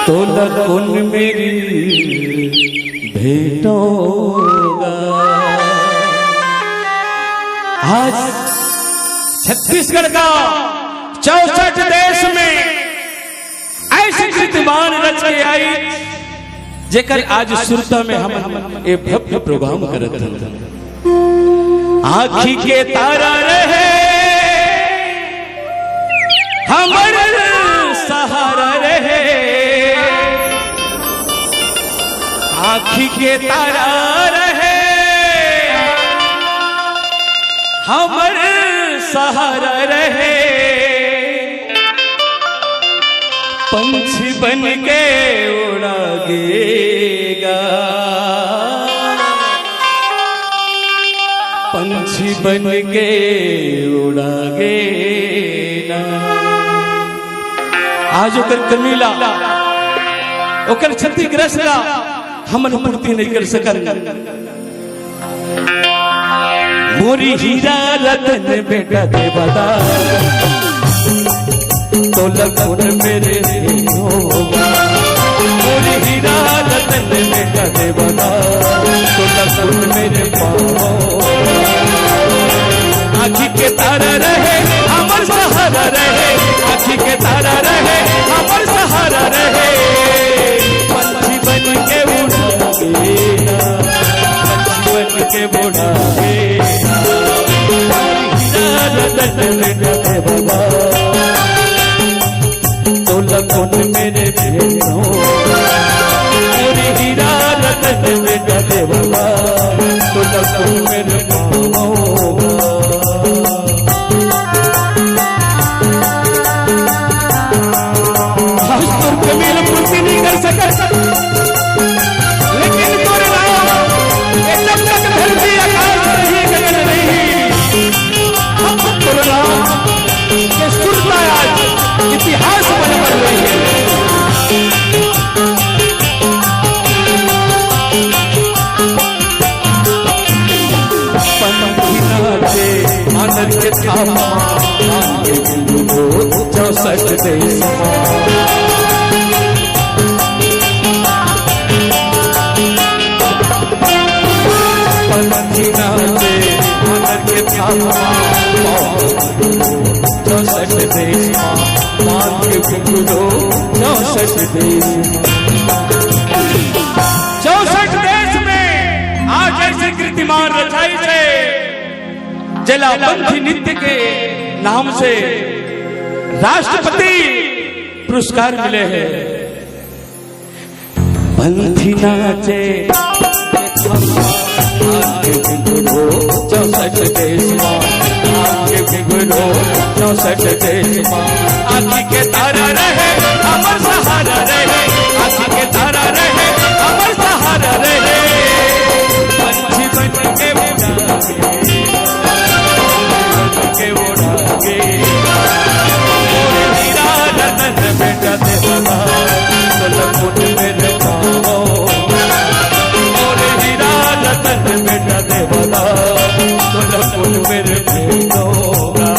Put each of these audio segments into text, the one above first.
तो लगन मेरी भेंटोगा। आज छत्तीसगढ़ का 64 देश में ऐसे कीर्तिमान रच के आई जेकर आज सुरता में हम ये भव्य प्रोग्राम करत हन। आँखी के तारा रहे हमर सहारा रहे, आँखी के तारा रहे हमर सहारा रहे, पंछी बन के उड़ागेगा, पंछी बन के उड़ागेगा। आज ओकर कमीला ओकर क्षतिग्रस्त हमन पूर्ति नहीं कर सकल। मोरी हीरा रतन बेटा देवदा तो लगन मेरे होगा। मोरी हीरा रतन बेटा देवदा तो लगन मेरे पाओ। आँखी के तारा रहे हमर सहारा रहे, आँखी के तारा रहे हमर सहारा रहे, पंछी बन के उड़ागेगा, पंछी बन के उड़ागेगा। हीरा रतन बेटा देवदा तो लगन मेरे भेंटों। मोरी हीरा रतन बेटा देवदा तो लगन मेरे पाओगा। कमील पूर्ति नहीं कर सका, लेकिन तोरे नाम जब तक धरती आकाश नहीं गगन नहीं, तोरे नाम के सुरता आज इतिहास बन रही है। पंछी नाचे आनंद के थामा 64 देश पंछी नाचे आनंद के थामा 64 देश मान के घुंघरू 64 देश। 64 देश में आज ऐसे कीर्तिमान रचाई से जिला पंथी नृत्य के नाम से राष्ट्रपति पुरस्कार मिले हैं। पंथी नाचे 64 देश घुंघरू 64 देश। आँखी के तारा रहे हमर सहारा रहे, आँखी के तारा रहे हमर सहारा रहे, पंछी बन के उड़ागेगा। मोरी हीरा रतन बेटा देवदा तो लगन मेरे पाओ। मोरी हीरा रतन बेटा देवदा तो लगन मेरे भेंटोगा।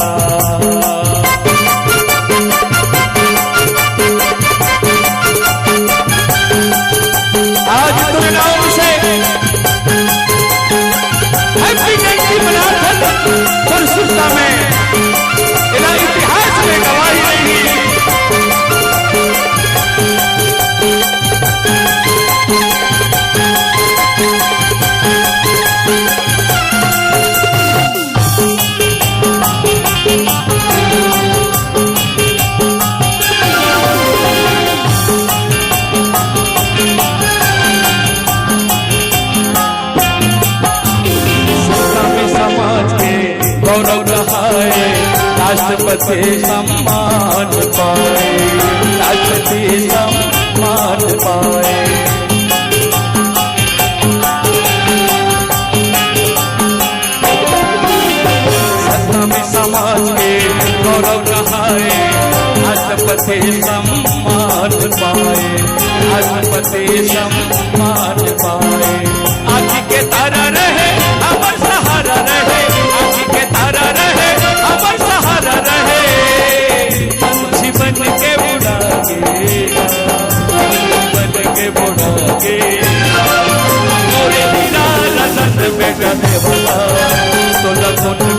आज तुम नाम से हैप्पी जयंती मनाते पर सुरता में इतिहास में गवाही नहीं। गौरव रहाए राष्ट्रपति सम्मान पाए, राष्ट्रपति सम्मान पाए। सतनामी समाज के गौरव रहाए राष्ट्रपति सम्मान पाए, राष्ट्रपति सम्मान पाए। आँखी के तारा रहे हमर सहारा रहे, आँखी के तारा रहे हमर सहारा रहे, कोट